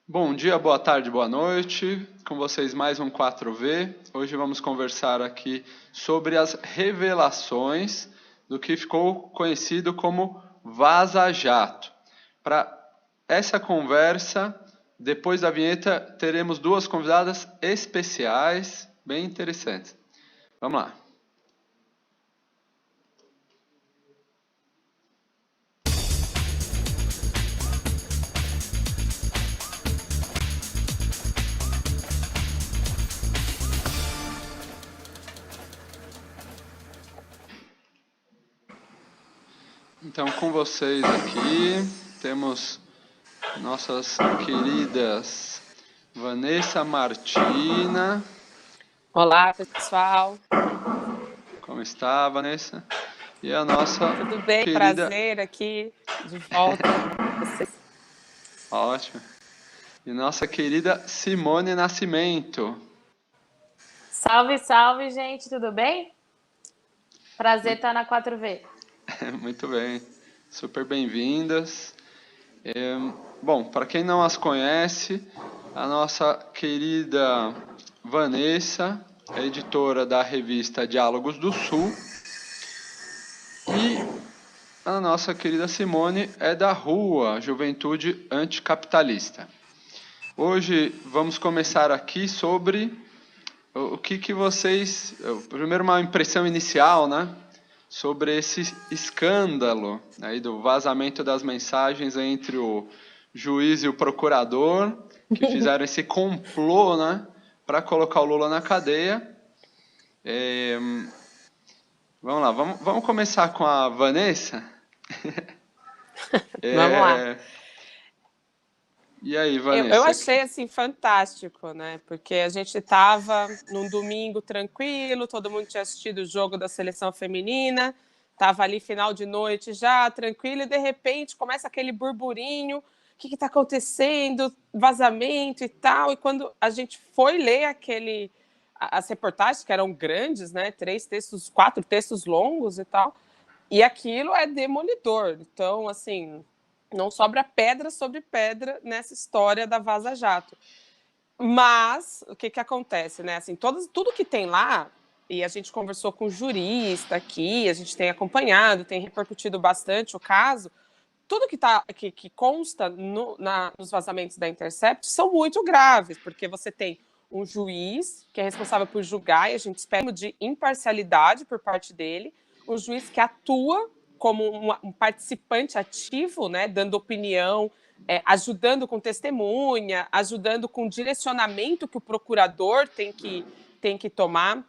Bom dia, boa tarde, boa noite. Com vocês mais um 4V. Hoje vamos conversar aqui sobre as revelações do que ficou conhecido como Vaza Jato. Para essa conversa, depois da vinheta, teremos duas convidadas especiais, bem interessantes. Vamos lá. Então, com vocês aqui, temos nossas queridas Vanessa Martina. Olá, pessoal. Como está, Vanessa? E a nossa Tudo bem? querida... Prazer aqui de volta com vocês. Ótimo. E nossa querida Simone Nascimento. Salve, salve, gente, tudo bem? Prazer estar na 4V. Muito bem, super bem-vindas. Bom, para quem não as conhece, a nossa querida Vanessa é editora da revista Diálogos do Sul e a nossa querida Simone é da Rua, Juventude Anticapitalista. Hoje vamos começar aqui sobre o que vocês... Primeiro uma impressão inicial, né? Sobre esse escândalo aí do vazamento das mensagens entre o juiz e o procurador, que fizeram esse complô, né, para colocar o Lula na cadeia. Vamos lá, vamos começar com a Vanessa. Vamos lá. E aí, Vanessa? Eu achei assim fantástico, né? Porque a gente estava num domingo tranquilo, todo mundo tinha assistido o jogo da seleção feminina, estava ali final de noite já, tranquilo, e de repente começa aquele burburinho, o que está acontecendo, vazamento e tal. E quando a gente foi ler as reportagens, que eram grandes, né? 4 textos longos e tal, e aquilo é demolidor. Então, assim, não sobra pedra sobre pedra nessa história da Vaza Jato. Mas o que acontece, né? Assim, tudo que tem lá, e a gente conversou com jurista aqui, a gente tem acompanhado, tem repercutido bastante o caso, tudo que consta nos vazamentos da Intercept são muito graves, porque você tem um juiz que é responsável por julgar, e a gente espera de imparcialidade por parte dele, um juiz que atua como um participante ativo, né, dando opinião, ajudando com testemunha, ajudando com direcionamento que o procurador tem que tomar.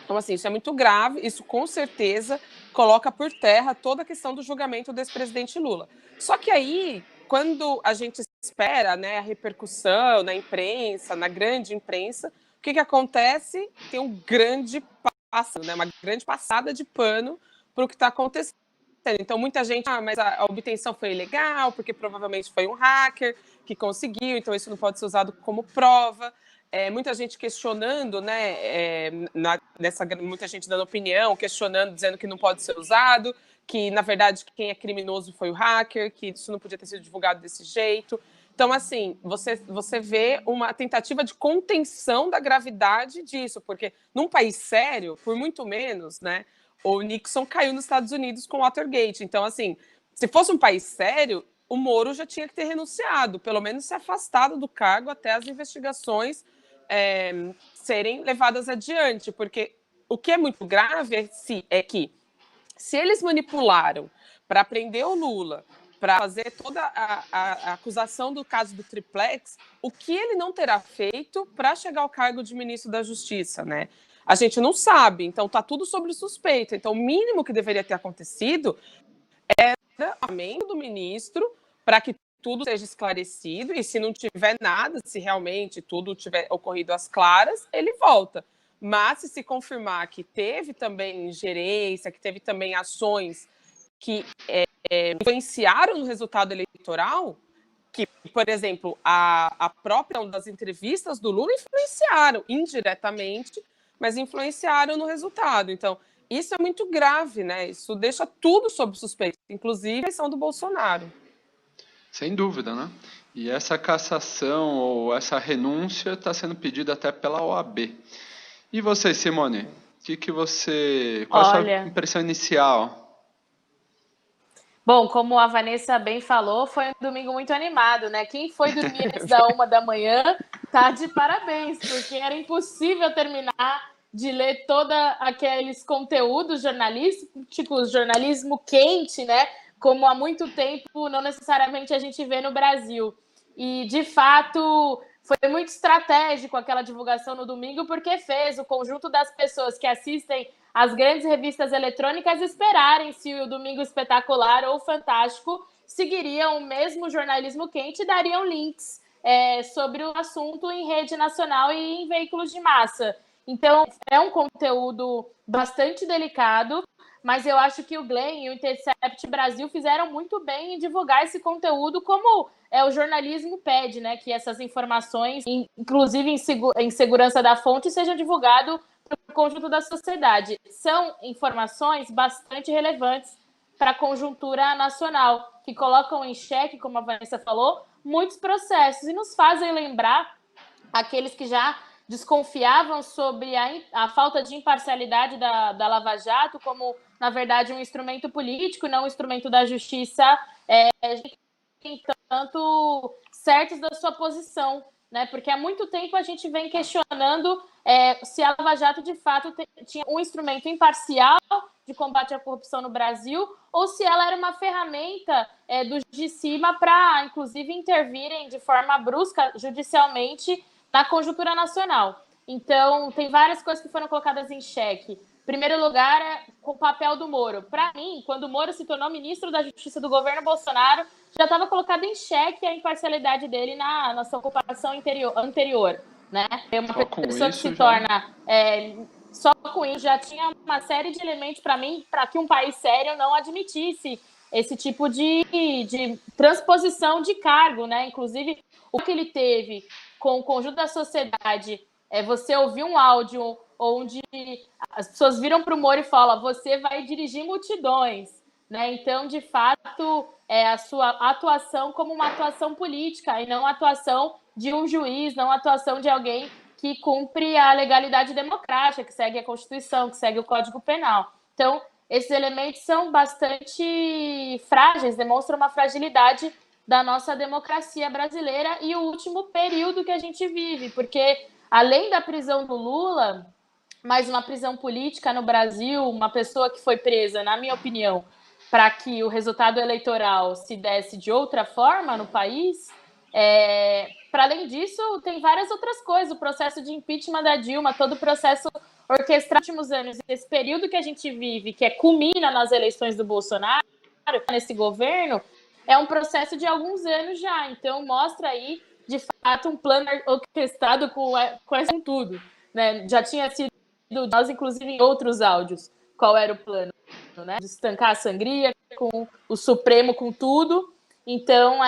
Então, assim, isso é muito grave, isso com certeza coloca por terra toda a questão do julgamento desse presidente Lula. Só que aí, quando a gente espera, né, a repercussão na imprensa, na grande imprensa, o que acontece? Tem um grande passado, né, uma grande passada de pano para o que está acontecendo. Então, muita gente, mas a obtenção foi ilegal, porque provavelmente foi um hacker que conseguiu, então isso não pode ser usado como prova. Muita gente questionando, né, muita gente dando opinião, questionando, dizendo que não pode ser usado, que, na verdade, quem é criminoso foi o hacker, que isso não podia ter sido divulgado desse jeito. Então, assim, você vê uma tentativa de contenção da gravidade disso, porque num país sério, por muito menos, né, o Nixon caiu nos Estados Unidos com o Watergate. Então, assim, se fosse um país sério, o Moro já tinha que ter renunciado, pelo menos se afastado do cargo até as investigações serem levadas adiante, porque o que é muito grave é que se eles manipularam para prender o Lula, para fazer toda a acusação do caso do triplex, o que ele não terá feito para chegar ao cargo de ministro da Justiça, né? A gente não sabe, então está tudo sobre suspeita. Então, o mínimo que deveria ter acontecido era o aumento do ministro para que tudo seja esclarecido, e se não tiver nada, se realmente tudo tiver ocorrido às claras, ele volta. Mas se confirmar que teve também ingerência, que teve também ações que influenciaram no resultado eleitoral, que, por exemplo, a própria das entrevistas do Lula influenciaram indiretamente, mas influenciaram no resultado. Então, isso é muito grave, né? Isso deixa tudo sob suspeita, inclusive a eleição do Bolsonaro. Sem dúvida, né? E essa cassação ou essa renúncia está sendo pedida até pela OAB. E você, Simone? Qual a sua Olha, impressão inicial? bom, como a Vanessa bem falou, foi um domingo muito animado, né? Quem foi dormir antes da 1 da manhã tá de parabéns, porque era impossível terminar de ler todos aqueles conteúdos jornalísticos, jornalismo quente, né? Como há muito tempo não necessariamente a gente vê no Brasil. E, de fato, foi muito estratégico aquela divulgação no domingo, porque fez o conjunto das pessoas que assistem as grandes revistas eletrônicas esperarem se o Domingo Espetacular ou Fantástico seguiriam o mesmo jornalismo quente e dariam links sobre o assunto em rede nacional e em veículos de massa. Então, é um conteúdo bastante delicado, mas eu acho que o Glenn e o Intercept Brasil fizeram muito bem em divulgar esse conteúdo como o jornalismo pede, né? Que essas informações, inclusive em segurança da fonte, sejam divulgadas para o conjunto da sociedade. São informações bastante relevantes para a conjuntura nacional, que colocam em xeque, como a Vanessa falou, muitos processos e nos fazem lembrar aqueles que já desconfiavam sobre a falta de imparcialidade da Lava Jato como, na verdade, um instrumento político, não um instrumento da justiça, tanto certos da sua posição, né? Porque há muito tempo a gente vem questionando se a Lava Jato de fato tinha um instrumento imparcial de combate à corrupção no Brasil ou se ela era uma ferramenta dos de cima para, inclusive, intervirem de forma brusca judicialmente na conjuntura nacional. Então, tem várias coisas que foram colocadas em xeque. Em primeiro lugar, com o papel do Moro. Para mim, quando o Moro se tornou ministro da Justiça do governo Bolsonaro, já estava colocado em xeque a imparcialidade dele na sua ocupação anterior. Né? É uma Só com pessoa que isso se já. torna... só com isso já tinha uma série de elementos para mim, para que um país sério não admitisse esse tipo de transposição de cargo, né? Inclusive, o que ele teve com o conjunto da sociedade você ouvir um áudio onde as pessoas viram para o Moro e falam: você vai dirigir multidões, né? Então, de fato, a sua atuação como uma atuação política e não a atuação de um juiz, não a atuação de alguém que cumpre a legalidade democrática, que segue a Constituição, que segue o Código Penal. Então, esses elementos são bastante frágeis, demonstram uma fragilidade da nossa democracia brasileira e o último período que a gente vive, porque além da prisão do Lula, mais uma prisão política no Brasil, uma pessoa que foi presa, na minha opinião, para que o resultado eleitoral se desse de outra forma no país. Para além disso, tem várias outras coisas, o processo de impeachment da Dilma, todo o processo orquestrado nos últimos anos, esse período que a gente vive, que culmina nas eleições do Bolsonaro, nesse governo, é um processo de alguns anos já. Então, mostra aí, de fato, um plano orquestrado com tudo. Né? Já tinha sido, nós, inclusive, em outros áudios, qual era o plano, né? De estancar a sangria, com o Supremo, com tudo. Então,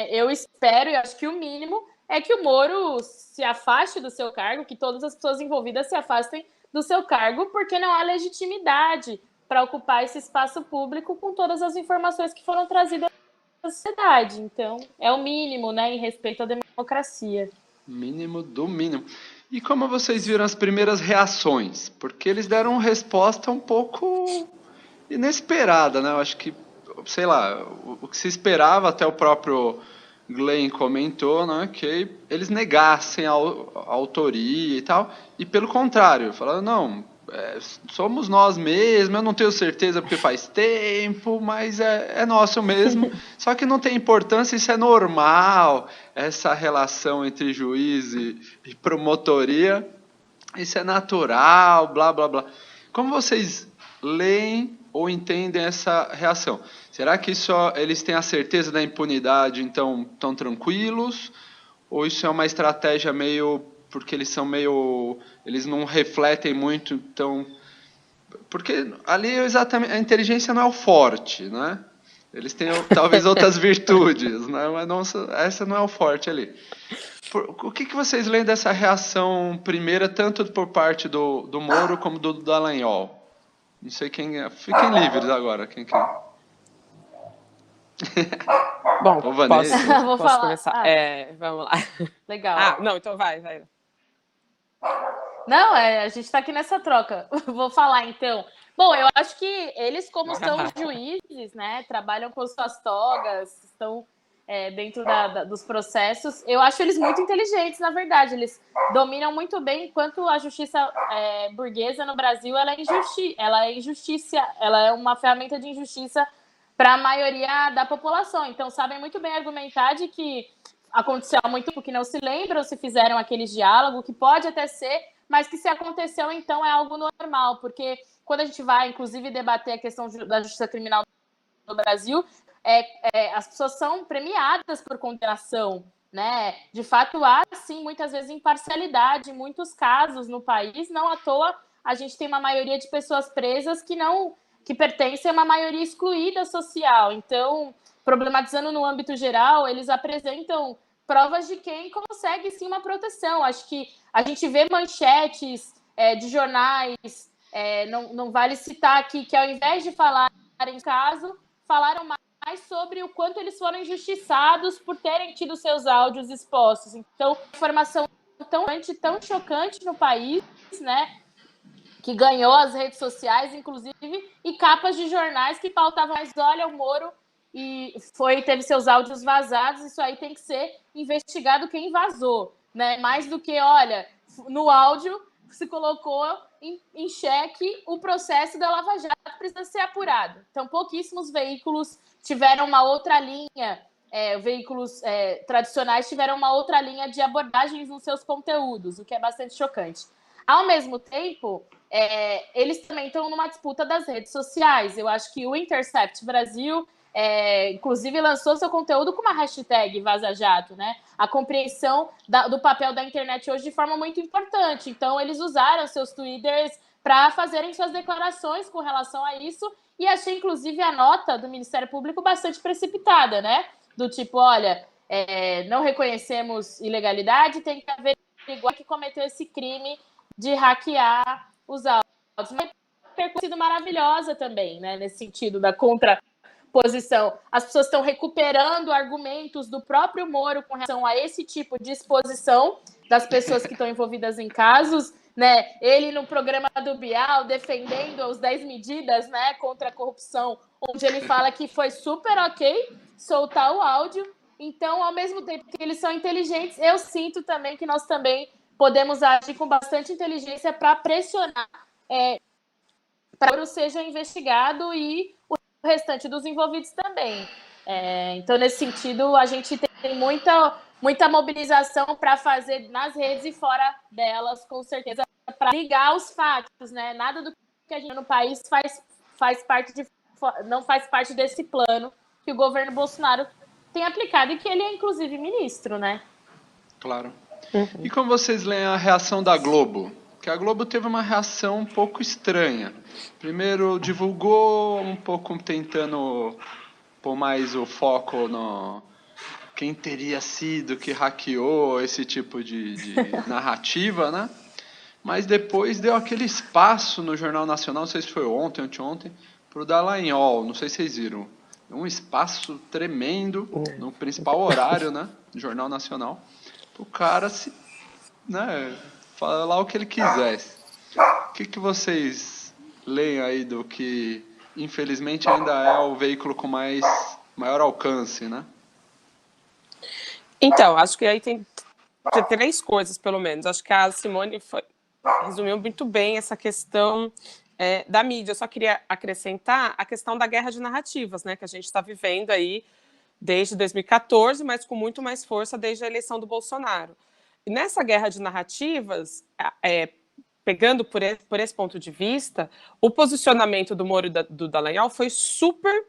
eu espero, e acho que o mínimo é que o Moro se afaste do seu cargo, que todas as pessoas envolvidas se afastem do seu cargo, porque não há legitimidade para ocupar esse espaço público com todas as informações que foram trazidas à sociedade. Então, é o mínimo, né, em respeito à democracia. Mínimo do mínimo. E como vocês viram as primeiras reações? Porque eles deram uma resposta um pouco inesperada, né? Eu acho que, sei lá, o que se esperava, até o próprio Glenn comentou, né, que eles negassem a autoria e tal, e pelo contrário, falaram, não, somos nós mesmos, eu não tenho certeza porque faz tempo, mas é nosso mesmo, só que não tem importância, isso é normal, essa relação entre juiz e promotoria, isso é natural, blá, blá, blá. Como vocês leem ou entendem essa reação? Será que eles têm a certeza da impunidade, então estão tranquilos? Ou isso é uma estratégia porque eles não refletem muito, então... Porque ali exatamente a inteligência não é o forte, né? Eles têm talvez outras virtudes, né? Mas essa não é o forte ali. O que vocês leem dessa reação primeira, tanto por parte do Moro como do Dallagnol? Não sei quem é. Fiquem livres agora, quem quer. Bom, Ô, Vanessa. Vou posso falar. começar? Vamos lá. Legal. Não, então vai. Não, a gente está aqui nessa troca. Vou falar, então. Bom, eu acho que eles, como são juízes, né, trabalham com suas togas, estão dentro dos processos, eu acho eles muito inteligentes, na verdade. Eles dominam muito bem, enquanto a justiça burguesa no Brasil, ela é uma ferramenta de injustiça para a maioria da população. Então, sabem muito bem argumentar de que aconteceu há muito tempo que não se lembram, se fizeram aquele diálogo, que pode até ser, mas que se aconteceu, então é algo normal, porque quando a gente vai, inclusive, debater a questão da justiça criminal no Brasil, as pessoas são premiadas por condenação, né? De fato, há, sim, muitas vezes imparcialidade em muitos casos no país, não à toa a gente tem uma maioria de pessoas presas que pertencem a uma maioria excluída social. Então, problematizando no âmbito geral, eles apresentam provas de quem consegue, sim, uma proteção. Acho que a gente vê manchetes de jornais, não vale citar aqui, que ao invés de falar em caso, falaram mais sobre o quanto eles foram injustiçados por terem tido seus áudios expostos. Então, informação tão chocante no país, né, que ganhou as redes sociais, inclusive, e capas de jornais que pautavam mais, olha, o Moro teve seus áudios vazados, isso aí tem que ser investigado quem vazou, né? Mais do que, olha, no áudio se colocou em xeque o processo da Lava Jato, precisa ser apurado. Então, pouquíssimos veículos tiveram uma outra linha, veículos tradicionais tiveram uma outra linha de abordagens nos seus conteúdos, o que é bastante chocante. Ao mesmo tempo, eles também estão numa disputa das redes sociais. Eu acho que o Intercept Brasil, inclusive, lançou seu conteúdo com uma hashtag Vaza Jato, né? A compreensão do papel da internet hoje de forma muito importante. Então, eles usaram seus Twitters para fazerem suas declarações com relação a isso, e achei, inclusive, a nota do Ministério Público bastante precipitada, né? Do tipo, olha, não reconhecemos ilegalidade, tem que averiguar que cometeu esse crime de hackear os áudios. Mas tem sido maravilhosa também, né? Nesse sentido da contraposição. As pessoas estão recuperando argumentos do próprio Moro com relação a esse tipo de exposição das pessoas que estão envolvidas em casos, né? Ele no programa do Bial defendendo as 10 medidas, né, contra a corrupção, onde ele fala que foi super ok soltar o áudio. Então, ao mesmo tempo que eles são inteligentes, eu sinto também que nós também podemos agir com bastante inteligência para pressionar para que o seja investigado e o restante dos envolvidos também. Então, nesse sentido, a gente tem muita mobilização para fazer nas redes e fora delas, com certeza, para ligar os fatos, né? Nada do que a gente no país não faz parte desse plano que o governo Bolsonaro tem aplicado e que ele é, inclusive, ministro, né? Claro. E como vocês leem a reação da Globo? Porque a Globo teve uma reação um pouco estranha. Primeiro divulgou um pouco tentando pôr mais o foco no quem teria sido que hackeou, esse tipo de narrativa, né? Mas depois deu aquele espaço no Jornal Nacional, não sei se foi ontem ou anteontem, para o Dallagnol, não sei se vocês viram. Um espaço tremendo no principal horário, né? Do Jornal Nacional. O cara falar o que ele quisesse. O que vocês leem aí do que, infelizmente, ainda é o veículo com maior alcance, né? Então, acho que aí tem 3 coisas, pelo menos. Acho que a Simone resumiu muito bem essa questão da mídia. Eu só queria acrescentar a questão da guerra de narrativas, né? Que a gente está vivendo aí desde 2014, mas com muito mais força desde a eleição do Bolsonaro. E nessa guerra de narrativas, pegando por esse ponto de vista, o posicionamento do Moro e do Dallagnol foi super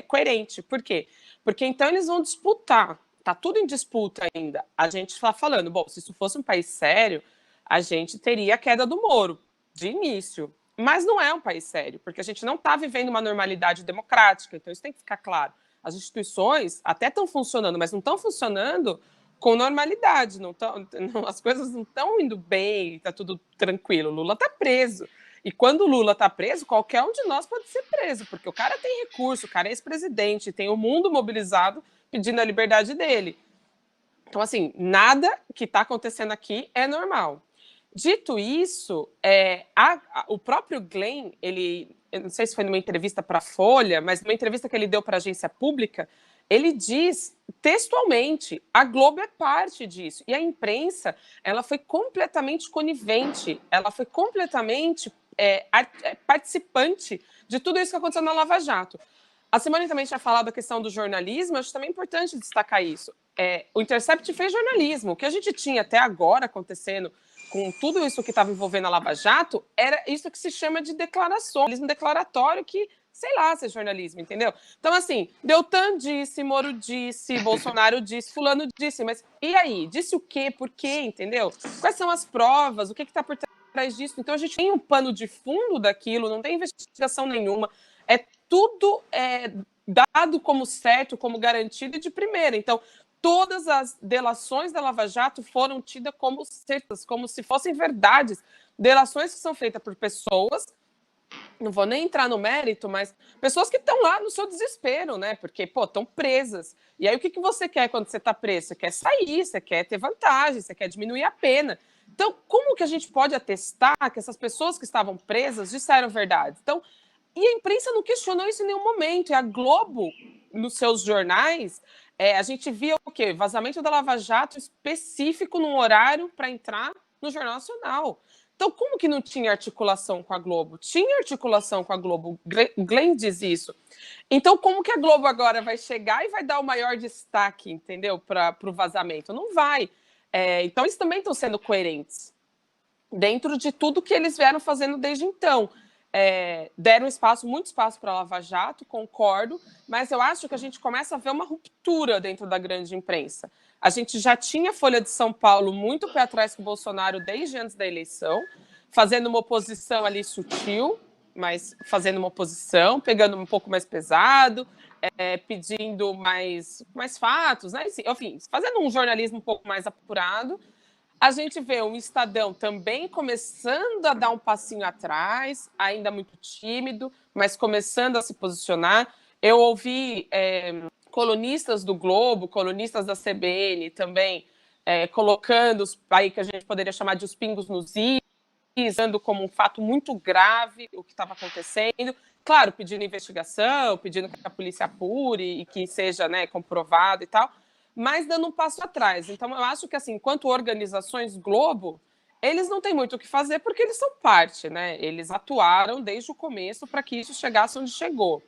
coerente. Por quê? Porque então eles vão disputar, está tudo em disputa ainda. A gente está falando, bom, se isso fosse um país sério, a gente teria a queda do Moro, de início. Mas não é um país sério, porque a gente não está vivendo uma normalidade democrática, então isso tem que ficar claro. As instituições até estão funcionando, mas não estão funcionando com normalidade, as coisas não estão indo bem, está tudo tranquilo. Lula está preso. E quando o Lula está preso, qualquer um de nós pode ser preso, porque o cara tem recurso, o cara é ex-presidente, tem o mundo mobilizado pedindo a liberdade dele. Então, assim, nada que está acontecendo aqui é normal. Dito isso, o próprio Glenn, eu não sei se foi numa entrevista para a Folha, mas numa entrevista que ele deu para a agência pública, ele diz textualmente, a Globo é parte disso. E a imprensa, ela foi completamente conivente, ela foi completamente participante de tudo isso que aconteceu na Lava Jato. A Simone também tinha falado da questão do jornalismo, acho também importante destacar isso. O Intercept fez jornalismo. O que a gente tinha até agora acontecendo com tudo isso que estava envolvendo a Lava Jato, era isso que se chama de declaração, jornalismo declaratório que, sei lá, se é jornalismo, entendeu? Então, assim, Deltan disse, Moro disse, Bolsonaro disse, fulano disse, mas e aí? Disse o quê? Por quê? Entendeu? Quais são as provas? O que está por trás disso? Então, a gente tem um pano de fundo daquilo, não tem investigação nenhuma, tudo dado como certo, como garantido e de primeira. Então, todas as delações da Lava Jato foram tidas como certas, como se fossem verdades. Delações que são feitas por pessoas, não vou nem entrar no mérito, mas pessoas que estão lá no seu desespero, né? Porque, estão presas. E aí, o que você quer quando você está preso? Você quer sair, você quer ter vantagem, você quer diminuir a pena. Então, como que a gente pode atestar que essas pessoas que estavam presas disseram verdade? Então, e a imprensa não questionou isso em nenhum momento. E a Globo, nos seus jornais, a gente via o quê? Vazamento da Lava Jato específico num horário para entrar no Jornal Nacional. Então, como que não tinha articulação com a Globo? Tinha articulação com a Globo. O Glenn diz isso. Então, como que a Globo agora vai chegar e vai dar o maior destaque, entendeu, para o vazamento? Não vai. Então, eles também estão sendo coerentes dentro de tudo que eles vieram fazendo desde então. Deram muito espaço para a Lava Jato, concordo, mas eu acho que a gente começa a ver uma ruptura dentro da grande imprensa. A gente já tinha Folha de São Paulo muito pé atrás com o Bolsonaro desde antes da eleição, fazendo uma oposição ali sutil, mas fazendo uma oposição, pegando um pouco mais pesado, pedindo mais fatos, né? Enfim, fazendo um jornalismo um pouco mais apurado. A gente vê um Estadão também começando a dar um passinho atrás, ainda muito tímido, mas começando a se posicionar. Eu ouvi colunistas do Globo, colunistas da CBN também, colocando aí que a gente poderia chamar de os pingos nos is, dando como um fato muito grave o que estava acontecendo. Claro, pedindo investigação, pedindo que a polícia apure e que seja, né, comprovado e tal, mas dando um passo atrás. Então, eu acho que, assim, enquanto organizações Globo, eles não têm muito o que fazer porque eles são parte, né? Eles atuaram desde o começo para que isso chegasse onde chegou.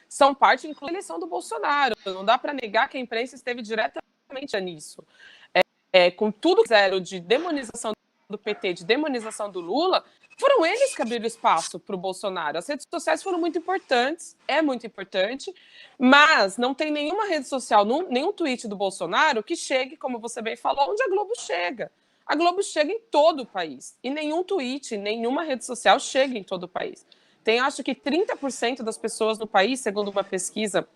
São parte, inclusive, da eleição do Bolsonaro. Não dá para negar que a imprensa esteve diretamente nisso. Com tudo que fizeram de demonização do PT, de demonização do Lula, foram eles que abriram espaço para o Bolsonaro. As redes sociais foram muito importantes, é muito importante, mas não tem nenhuma rede social, nenhum tweet do Bolsonaro que chegue, como você bem falou, onde a Globo chega. A Globo chega em todo o país. E nenhum tweet, nenhuma rede social chega em todo o país. Tem, acho que 30% das pessoas no país, segundo uma pesquisa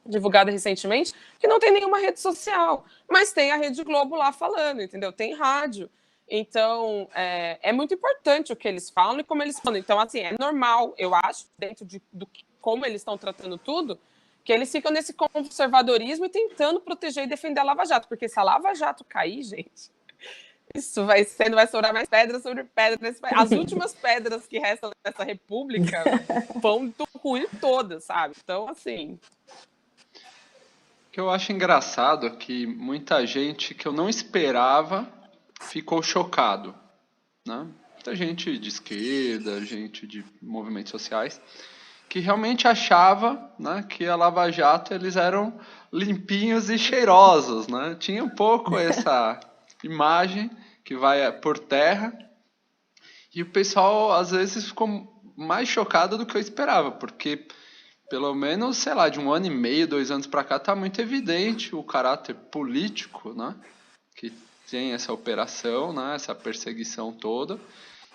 divulgada recentemente, que não tem nenhuma rede social. Mas tem a Rede Globo lá falando, entendeu? Tem rádio. Então, é muito importante o que eles falam e como eles falam. Então, assim, é normal, eu acho, dentro do como eles estão tratando tudo, que eles ficam nesse conservadorismo e tentando proteger e defender a Lava Jato. Porque se a Lava Jato cair, gente, isso não vai sobrar mais pedra sobre pedra nesse país. As últimas pedras que restam dessa república vão ruir todas, sabe? Então, assim... O que eu acho engraçado é que muita gente que eu não esperava ficou chocado, né? Muita gente de esquerda, gente de movimentos sociais, que realmente achava, né, que a Lava Jato eles eram limpinhos e cheirosos, né? Tinha um pouco essa imagem que vai por terra e o pessoal às vezes ficou mais chocado do que eu esperava, porque pelo menos, sei lá, de 1 ano e meio, 2 anos para cá, tá muito evidente o caráter político, né, que tem essa operação, né, essa perseguição toda,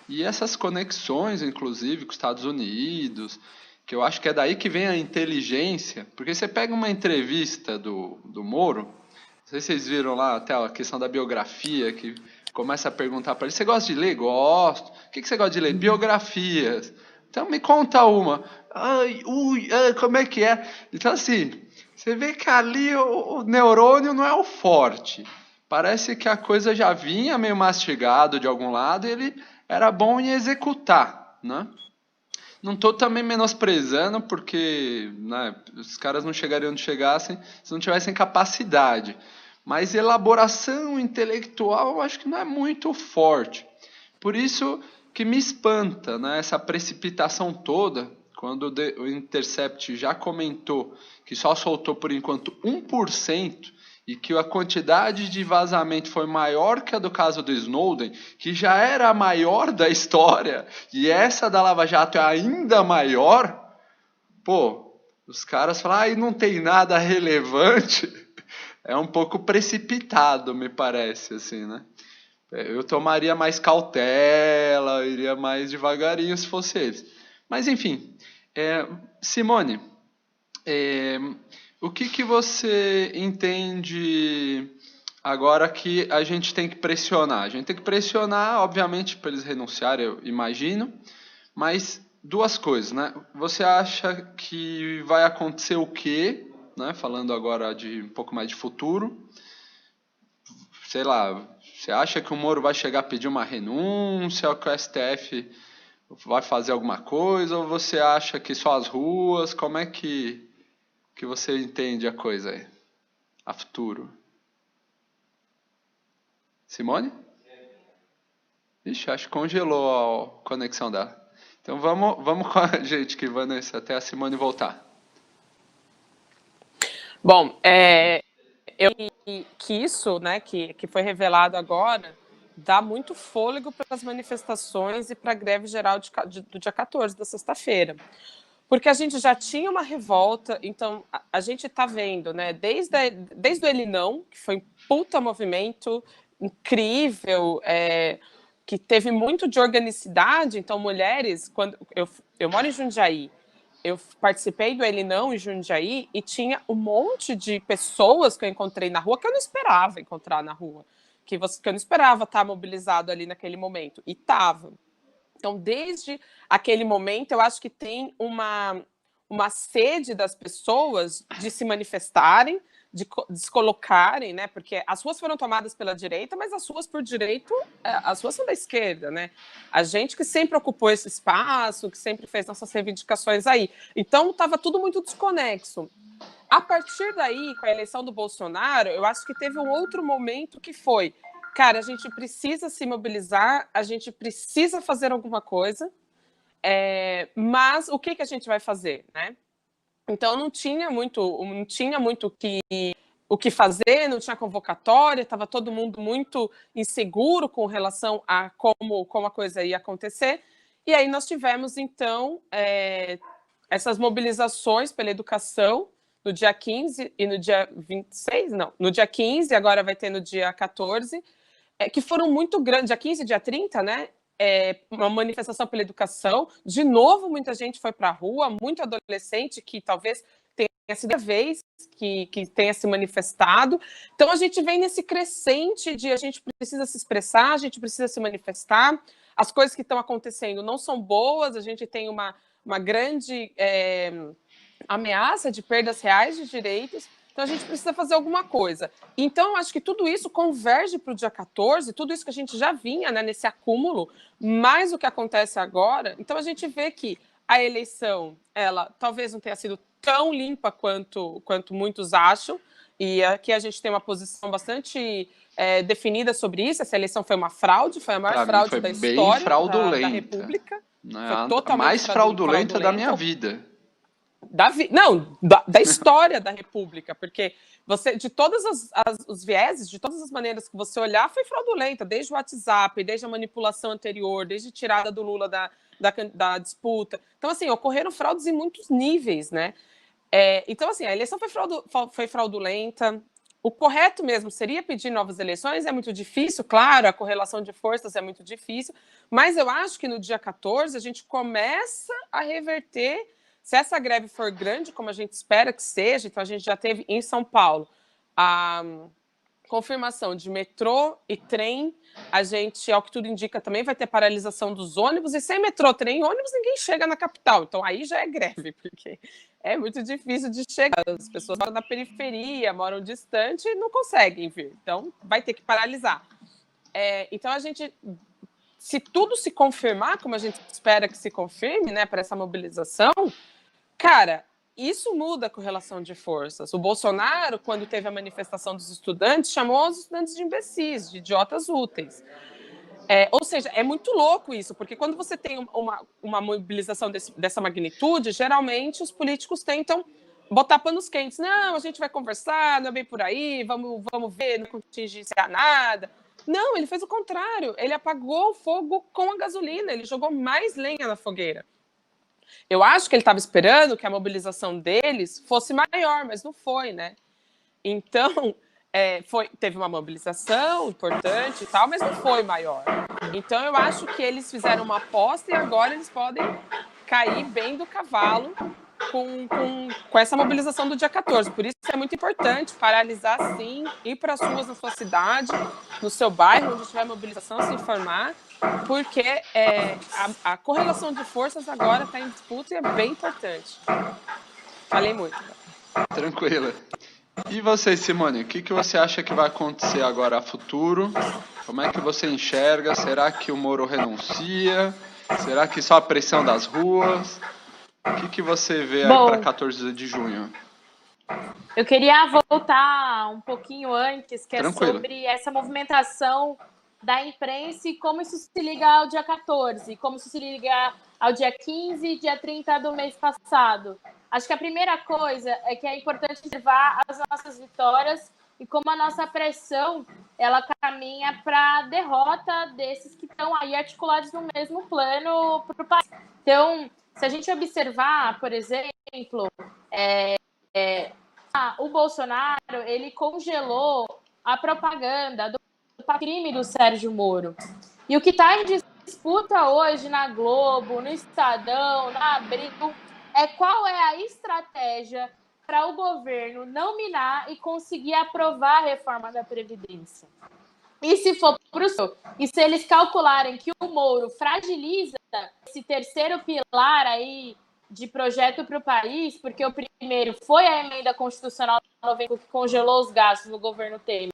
e essas conexões, inclusive, com os Estados Unidos, que eu acho que é daí que vem a inteligência, porque você pega uma entrevista do Moro, não sei se vocês viram lá até a questão da biografia, que começa a perguntar para ele, você gosta de ler? Gosto. O que você gosta de ler? Biografias. Então me conta uma. Ai, como é que é? Então assim, Você vê que ali o neurônio não é o forte. Parece que a coisa já vinha meio mastigado de algum lado e ele era bom em executar, né? Não estou também menosprezando, porque né, os caras não chegariam onde chegassem se não tivessem capacidade. Mas elaboração intelectual eu acho que não é muito forte. Por isso que me espanta, né, essa precipitação toda, quando o Intercept já comentou que só soltou por enquanto 1%, e que a quantidade de vazamento foi maior que a do caso do Snowden, que já era a maior da história, e essa da Lava Jato é ainda maior, pô, os caras falam, não tem nada relevante, é um pouco precipitado, me parece, assim, né? Eu tomaria mais cautela, iria mais devagarinho se fosse eles. Mas, enfim, Simone, o que você entende agora que a gente tem que pressionar? A gente tem que pressionar, obviamente, para eles renunciarem, eu imagino, mas duas coisas, né? Você acha que vai acontecer o quê? Né? Falando agora de um pouco mais de futuro. Sei lá, você acha que o Moro vai chegar a pedir uma renúncia, ou que o STF vai fazer alguma coisa, ou você acha que só as ruas? Como é que você entende a coisa aí, a futuro? Simone? Ixi, acho que congelou a conexão dela. Então vamos com a gente que Vanessa, até a Simone voltar. Bom, eu que isso, né, que foi revelado agora, dá muito fôlego para as manifestações e para a greve geral do dia 14, da sexta-feira. Porque a gente já tinha uma revolta, então a gente está vendo, né, desde o Ele Não, que foi um puta movimento incrível, que teve muito de organicidade, então mulheres, quando eu moro em Jundiaí, eu participei do Ele Não em Jundiaí e tinha um monte de pessoas que eu encontrei na rua que eu não esperava encontrar na rua, que eu não esperava estar mobilizado ali naquele momento, e estava. Então, desde aquele momento, eu acho que tem uma sede das pessoas de se manifestarem, de se colocarem, né? Porque as ruas foram tomadas pela direita, mas as ruas por direito, as ruas são da esquerda, né? A gente que sempre ocupou esse espaço, que sempre fez nossas reivindicações aí. Então, estava tudo muito desconexo. A partir daí, com a eleição do Bolsonaro, eu acho que teve um outro momento que foi, cara, a gente precisa se mobilizar, a gente precisa fazer alguma coisa, mas o que a gente vai fazer, né? Então não tinha muito o que fazer, não tinha convocatória, estava todo mundo muito inseguro com relação a como a coisa ia acontecer. E aí nós tivemos, então, essas mobilizações pela educação no dia 15 e no dia 26, não, no dia 15, agora vai ter no dia 14, que foram muito grandes, dia 15 e dia 30, né? Uma manifestação pela educação. De novo, muita gente foi para a rua, muito adolescente que talvez tenha sido a vez que tenha se manifestado. Então, a gente vem nesse crescente de a gente precisa se expressar, a gente precisa se manifestar. As coisas que estão acontecendo não são boas, a gente tem uma grande ameaça de perdas reais de direitos. Então, a gente precisa fazer alguma coisa. Então, acho que tudo isso converge para o dia 14, tudo isso que a gente já vinha, né, nesse acúmulo, mais o que acontece agora. Então, a gente vê que a eleição, ela talvez não tenha sido tão limpa quanto muitos acham, e aqui a gente tem uma posição bastante definida sobre isso. Essa eleição foi uma fraude, foi a maior fraude da história da República. Foi totalmente mais fraudulenta da minha vida. Da história da República, porque de todos os vieses, de todas as maneiras que você olhar, foi fraudulenta, desde o WhatsApp, desde a manipulação anterior, desde a tirada do Lula da disputa. Então, assim, ocorreram fraudes em muitos níveis, né? Então, assim, a eleição foi fraudulenta. O correto mesmo seria pedir novas eleições, é muito difícil, claro, a correlação de forças é muito difícil, mas eu acho que no dia 14 a gente começa a reverter. Se essa greve for grande, como a gente espera que seja, então a gente já teve em São Paulo confirmação de metrô e trem, a gente, ao que tudo indica, também vai ter paralisação dos ônibus, e sem metrô, trem e ônibus, ninguém chega na capital. Então, aí já é greve, porque é muito difícil de chegar. As pessoas moram na periferia, moram distante e não conseguem vir. Então, vai ter que paralisar. Então, a gente, se tudo se confirmar, como a gente espera que se confirme, né, para essa mobilização, cara, isso muda a correlação de forças. O Bolsonaro, quando teve a manifestação dos estudantes, chamou os estudantes de imbecis, de idiotas úteis. Ou seja, é muito louco isso, porque quando você tem uma mobilização dessa magnitude, geralmente os políticos tentam botar panos quentes. Não, a gente vai conversar, não é bem por aí, vamos ver, não contingenciar nada. Não, ele fez o contrário. Ele apagou o fogo com a gasolina, ele jogou mais lenha na fogueira. Eu acho que ele estava esperando que a mobilização deles fosse maior, mas não foi, né? Então, teve uma mobilização importante e tal, mas não foi maior. Então, eu acho que eles fizeram uma aposta e agora eles podem cair bem do cavalo com essa mobilização do dia 14. Por isso é muito importante paralisar, sim, ir para as ruas na sua cidade, no seu bairro, onde tiver mobilização, se informar, porque a correlação de forças agora está em disputa e é bem importante. Falei muito. Tranquila. E você, Simone, o que você acha que vai acontecer agora a futuro? Como é que você enxerga? Será que o Moro renuncia? Será que só a pressão das ruas? O que você vê aí para 14 de junho? Eu queria voltar um pouquinho antes, que Tranquilo. É sobre essa movimentação da imprensa e como isso se liga ao dia 14, como isso se liga ao dia 15 e dia 30 do mês passado. Acho que a primeira coisa é que é importante observar as nossas vitórias e como a nossa pressão ela caminha para a derrota desses que estão aí articulados no mesmo plano para o país. Então, se a gente observar, por exemplo, o Bolsonaro ele congelou a propaganda do crime do Sérgio Moro. E o que está em disputa hoje na Globo, no Estadão, na Abril, é qual é a estratégia para o governo não minar e conseguir aprovar a reforma da Previdência. E se for e se eles calcularem que o Moro fragiliza esse terceiro pilar aí de projeto para o país, porque o primeiro foi a emenda constitucional 90 que congelou os gastos no governo Temer,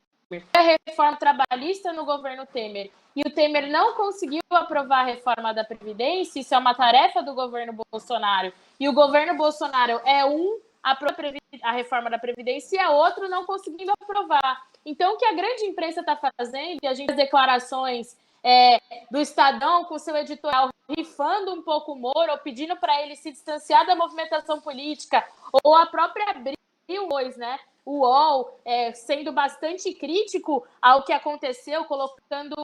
a reforma trabalhista no governo Temer, e o Temer não conseguiu aprovar a reforma da Previdência, isso é uma tarefa do governo Bolsonaro, e o governo Bolsonaro aprovou a reforma da Previdência e a outro não conseguindo aprovar. Então, o que a grande imprensa está fazendo, e a gente as declarações do Estadão com seu editorial rifando um pouco o Moro, ou pedindo para ele se distanciar da movimentação política, ou a própria Abril, né? O UOL sendo bastante crítico ao que aconteceu, colocando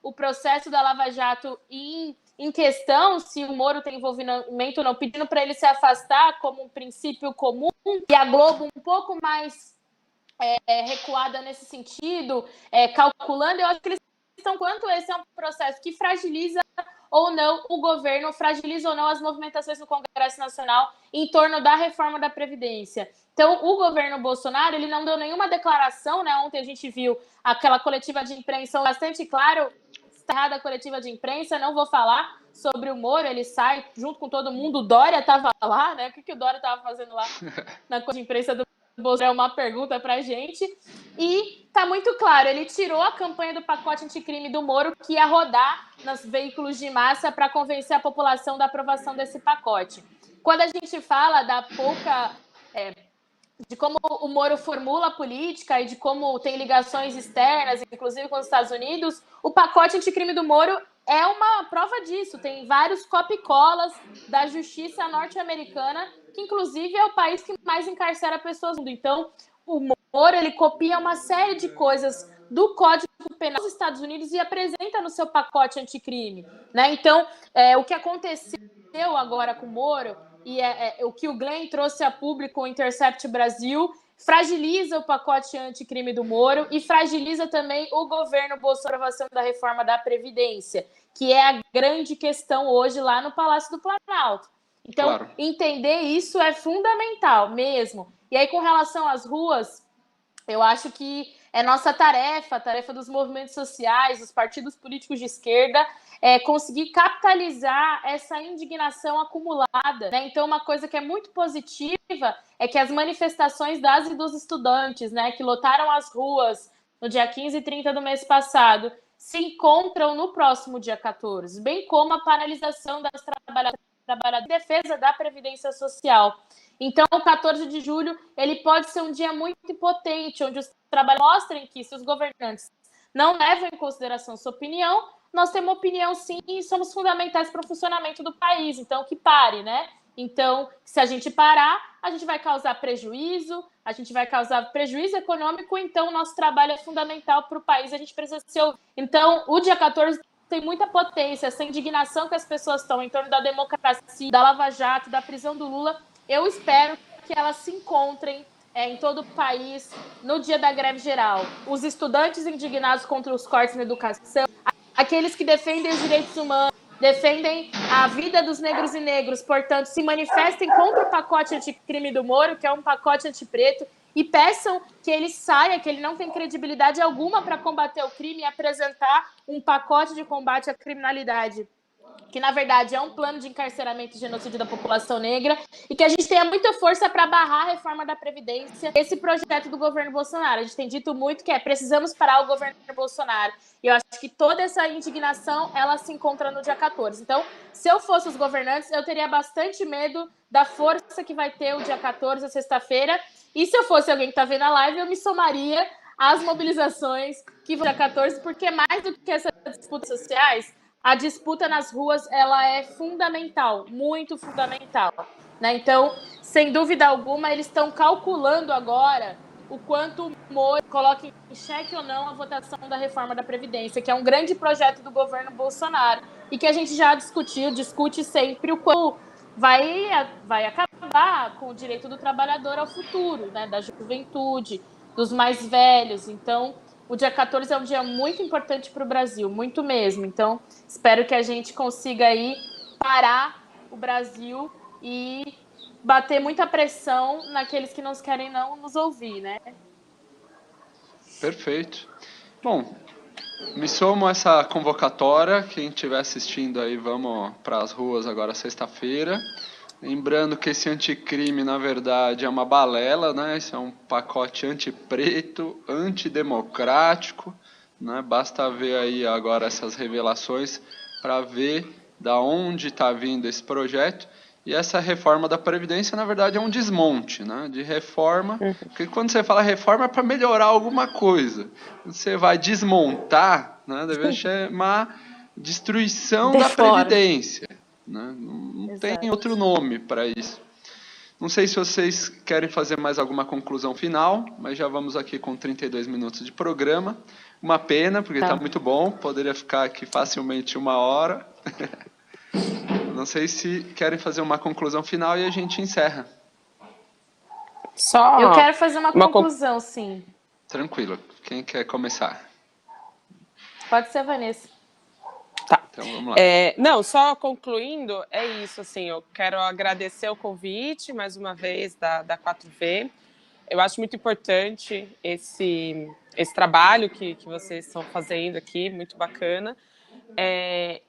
o processo da Lava Jato em questão, se o Moro tem envolvimento ou não, pedindo para ele se afastar como um princípio comum, e a Globo um pouco mais recuada nesse sentido, calculando. Eu acho que eles estão quanto esse é um processo que fragiliza ou não o governo, fragiliza ou não as movimentações no Congresso Nacional em torno da reforma da Previdência. Então, o governo Bolsonaro, ele não deu nenhuma declaração, né? Ontem a gente viu aquela coletiva de imprensa bastante claro, está errada a coletiva de imprensa, não vou falar sobre o Moro, ele sai junto com todo mundo, o Dória estava lá, né? O que o Dória estava fazendo lá na coletiva de imprensa do Bolsonaro? É uma pergunta para a gente. E tá muito claro, ele tirou a campanha do pacote anticrime do Moro, que ia rodar nos veículos de massa para convencer a população da aprovação desse pacote. Quando a gente fala da pouca... de como o Moro formula a política e de como tem ligações externas, inclusive com os Estados Unidos, o pacote anticrime do Moro é uma prova disso. Tem vários copia-colas da justiça norte-americana, que inclusive é o país que mais encarcera pessoas no mundo. Então, o Moro ele copia uma série de coisas do Código Penal dos Estados Unidos e apresenta no seu pacote anticrime, né? Então, o que aconteceu agora com o Moro e o que o Glenn trouxe a público, o Intercept Brasil, fragiliza o pacote anticrime do Moro e fragiliza também o governo Bolsonaro da reforma da Previdência, que é a grande questão hoje lá no Palácio do Planalto. Então, claro, entender isso é fundamental mesmo. E aí, com relação às ruas, eu acho que É nossa tarefa, a tarefa dos movimentos sociais, dos partidos políticos de esquerda, conseguir capitalizar essa indignação acumulada, né? Então, uma coisa que é muito positiva é que as manifestações das e dos estudantes, né, que lotaram as ruas no dia 15 e 30 do mês passado, se encontram no próximo dia 14, bem como a paralisação das trabalhadoras em defesa da Previdência Social. Então, o 14 de julho ele pode ser um dia muito potente, onde os trabalhadores mostrem que, se os governantes não levam em consideração sua opinião, nós temos opinião sim e somos fundamentais para o funcionamento do país. Então, que pare, né? Então, se a gente parar, a gente vai causar prejuízo, a gente vai causar prejuízo econômico, então o nosso trabalho é fundamental para o país, a gente precisa ser ouvido. Então, o dia 14 tem muita potência, essa indignação que as pessoas estão em torno da democracia, da Lava Jato, da prisão do Lula. Eu espero que elas se encontrem em todo o país no dia da greve geral. Os estudantes indignados contra os cortes na educação, aqueles que defendem os direitos humanos, defendem a vida dos negros e negros, portanto, se manifestem contra o pacote anticrime do Moro, que é um pacote antipreto, e peçam que ele saia, que ele não tem credibilidade alguma para combater o crime e apresentar um pacote de combate à criminalidade, que na verdade é um plano de encarceramento e genocídio da população negra, e que a gente tenha muita força para barrar a reforma da Previdência, esse projeto do governo Bolsonaro. A gente tem dito muito que precisamos parar o governo Bolsonaro, e eu acho que toda essa indignação, ela se encontra no dia 14. Então, se eu fosse os governantes, eu teria bastante medo da força que vai ter o dia 14, a sexta-feira, e se eu fosse alguém que está vendo a live, eu me somaria às mobilizações que vão dia 14, porque mais do que essas disputas sociais, a disputa nas ruas, ela é fundamental, muito fundamental, né? Então, sem dúvida alguma, eles estão calculando agora o quanto o Moro coloca em xeque ou não a votação da reforma da Previdência, que é um grande projeto do governo Bolsonaro, e que a gente já discute sempre o quanto vai acabar com o direito do trabalhador ao futuro, né? Da juventude, dos mais velhos. Então, o dia 14 é um dia muito importante para o Brasil, muito mesmo. Então, espero que a gente consiga aí parar o Brasil e bater muita pressão naqueles que não querem não nos ouvir, né? Perfeito. Bom, me somo a essa convocatória. Quem estiver assistindo aí, vamos para as ruas agora sexta-feira. Lembrando que esse anticrime, na verdade, é uma balela, né? Isso é um pacote antipreto, antidemocrático, né? Basta ver aí agora essas revelações para ver da onde está vindo esse projeto. E essa reforma da Previdência, na verdade, é um desmonte, né? De reforma, porque quando você fala reforma é para melhorar alguma coisa. Você vai desmontar, né? Deve chamar destruição da Previdência. Né? Não tem outro nome para isso. Não sei se vocês querem fazer mais alguma conclusão final, mas já vamos aqui com 32 minutos de programa. Uma pena, porque está muito bom, poderia ficar aqui facilmente 1 hora. Não sei se querem fazer uma conclusão final e a gente encerra. Eu quero fazer uma conclusão, sim. Tranquilo. Quem quer começar? Pode ser a Vanessa. Tá. Então vamos lá. Não, só concluindo, é isso, assim, eu quero agradecer o convite, mais uma vez, da 4V. Eu acho muito importante esse trabalho que vocês estão fazendo aqui, muito bacana.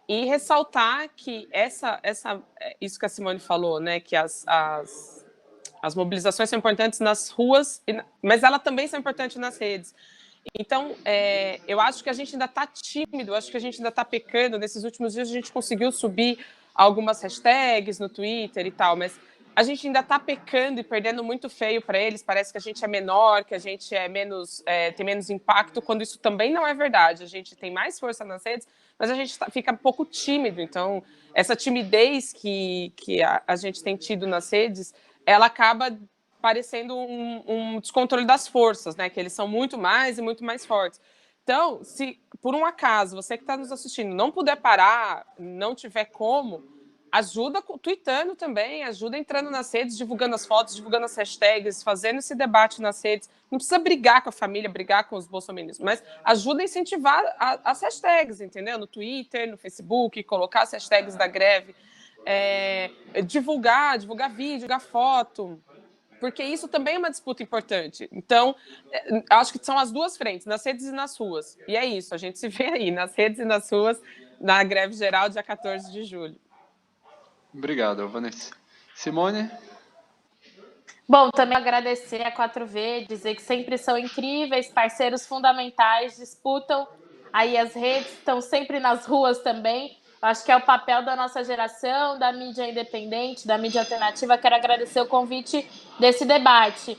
E ressaltar que isso que a Simone falou, né, que as mobilizações são importantes nas ruas, mas elas também são importantes nas redes. Então, eu acho que a gente ainda está tímido, acho que a gente ainda está pecando. Nesses últimos dias a gente conseguiu subir algumas hashtags no Twitter e tal, mas a gente ainda está pecando e perdendo muito feio para eles. Parece que a gente é menor, que a gente é tem menos impacto, quando isso também não é verdade. A gente tem mais força nas redes, mas a gente fica um pouco tímido. Então, essa timidez que a gente tem tido nas redes, ela acaba parecendo um descontrole das forças, né? Que eles são muito mais e muito mais fortes. Então, se por um acaso você que está nos assistindo não puder parar, não tiver como, ajuda tweetando também, ajuda entrando nas redes, divulgando as fotos, divulgando as hashtags, fazendo esse debate nas redes. Não precisa brigar com a família, brigar com os bolsonaristas, mas ajuda a incentivar as hashtags, entendeu? No Twitter, no Facebook, colocar as hashtags da greve, divulgar vídeo, divulgar foto. porque isso também é uma disputa importante. Então, acho que são as duas frentes, nas redes e nas ruas. E é isso, a gente se vê aí, nas redes e nas ruas, na greve geral, dia 14 de julho. Obrigado, Vanessa. Simone? Bom, também agradecer a 4V, dizer que sempre são incríveis, parceiros fundamentais, disputam aí as redes, estão sempre nas ruas também. Acho que é o papel da nossa geração, da mídia independente, da mídia alternativa. Quero agradecer o convite desse debate.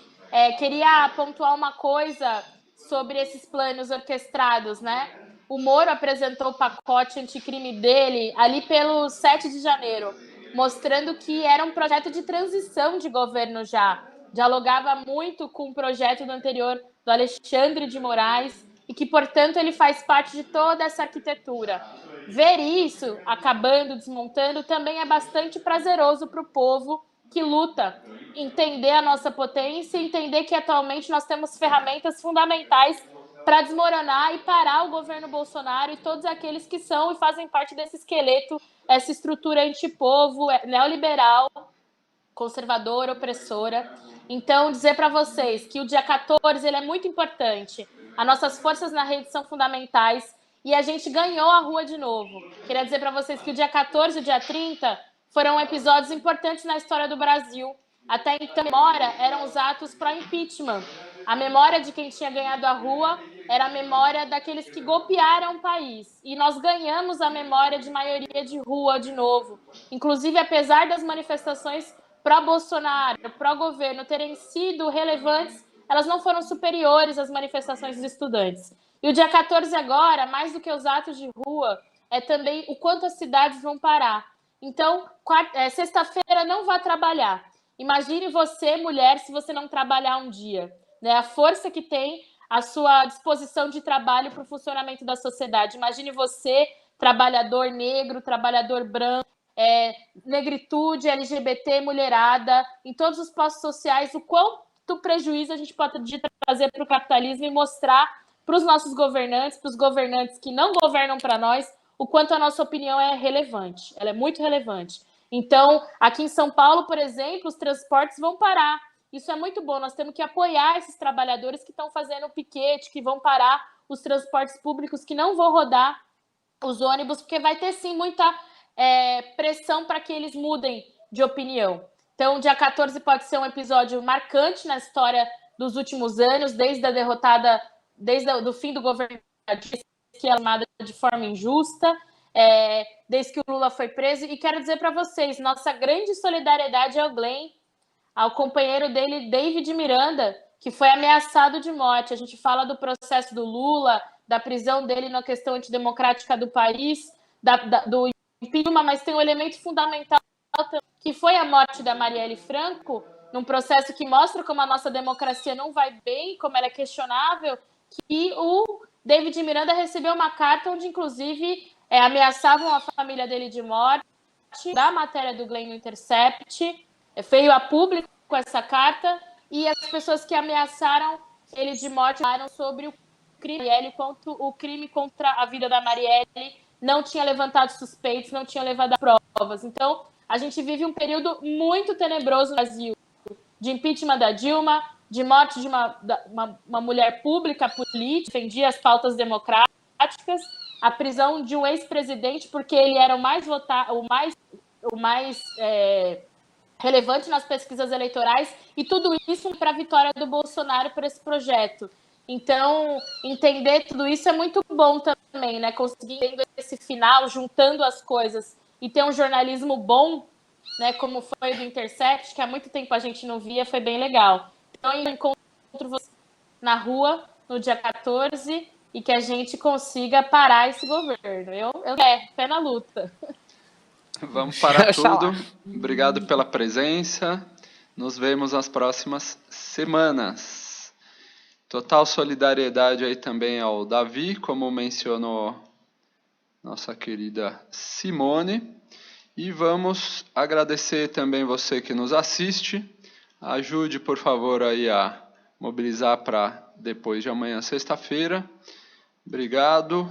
Queria pontuar uma coisa sobre esses planos orquestrados, né? O Moro apresentou o pacote anticrime dele ali pelo 7 de janeiro, mostrando que era um projeto de transição de governo já. Dialogava muito com o projeto do anterior, do Alexandre de Moraes, e que, portanto, ele faz parte de toda essa arquitetura. Ver isso acabando, desmontando, também é bastante prazeroso para o povo que luta, entender a nossa potência e entender que atualmente nós temos ferramentas fundamentais para desmoronar e parar o governo Bolsonaro e todos aqueles que são e fazem parte desse esqueleto, essa estrutura antipovo, neoliberal, conservadora, opressora. Então, dizer para vocês que o dia 14 ele é muito importante. As nossas forças na rede são fundamentais e a gente ganhou a rua de novo. Queria dizer para vocês que o dia 14 e o dia 30 foram episódios importantes na história do Brasil. Até então, a memória eram os atos pró-impeachment. A memória de quem tinha ganhado a rua era a memória daqueles que golpearam o país. E nós ganhamos a memória de maioria de rua de novo. Inclusive, apesar das manifestações pró-Bolsonaro, pró-governo terem sido relevantes, elas não foram superiores às manifestações dos estudantes. E o dia 14 agora, mais do que os atos de rua, é também o quanto as cidades vão parar. Então, sexta-feira não vá trabalhar. Imagine você, mulher, se você não trabalhar um dia. Né? A força que tem a sua disposição de trabalho para o funcionamento da sociedade. Imagine você, trabalhador negro, trabalhador branco, negritude, LGBT, mulherada, em todos os postos sociais, o quanto prejuízo a gente pode trazer para o capitalismo e mostrar para os nossos governantes, para os governantes que não governam para nós, o quanto a nossa opinião é relevante. Ela é muito relevante. Então, aqui em São Paulo, por exemplo, os transportes vão parar. Isso é muito bom. Nós temos que apoiar esses trabalhadores que estão fazendo o piquete, que vão parar os transportes públicos, que não vão rodar os ônibus, porque vai ter, sim, muita pressão para que eles mudem de opinião. Então, dia 14 pode ser um episódio marcante na história dos últimos anos, desde a derrotada, desde o fim do governo que é armada de forma injusta, desde que o Lula foi preso. E quero dizer para vocês, nossa grande solidariedade ao Glenn, ao companheiro dele, David Miranda, que foi ameaçado de morte. A gente fala do processo do Lula, da prisão dele na questão antidemocrática do país, do impeachment, mas tem um elemento fundamental que foi a morte da Marielle Franco, num processo que mostra como a nossa democracia não vai bem, como ela é questionável, que o David Miranda recebeu uma carta onde, inclusive, ameaçavam a família dele de morte, da matéria do Glenn no Intercept, veio a público essa carta, e as pessoas que ameaçaram ele de morte falaram sobre o crime contra a vida da Marielle, não tinha levantado suspeitos, não tinha levado provas. Então, a gente vive um período muito tenebroso no Brasil, de impeachment da Dilma, de morte de uma mulher pública, política, defendia as pautas democráticas, a prisão de um ex-presidente porque ele era o mais votado, o mais relevante nas pesquisas eleitorais, e tudo isso para a vitória do Bolsonaro por esse projeto. Então, entender tudo isso é muito bom também, né? Conseguir entender esse final, juntando as coisas e ter um jornalismo bom, né? Como foi o do Intercept, que há muito tempo a gente não via, foi bem legal. Então, eu encontro você na rua no dia 14 e que a gente consiga parar esse governo. Pé na luta. Vamos parar tudo. Obrigado pela presença. Nos vemos nas próximas semanas. Total solidariedade aí também ao Davi, como mencionou nossa querida Simone. E vamos agradecer também você que nos assiste. Ajude, por favor, aí a mobilizar para depois de amanhã, sexta-feira. Obrigado.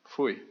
Fui.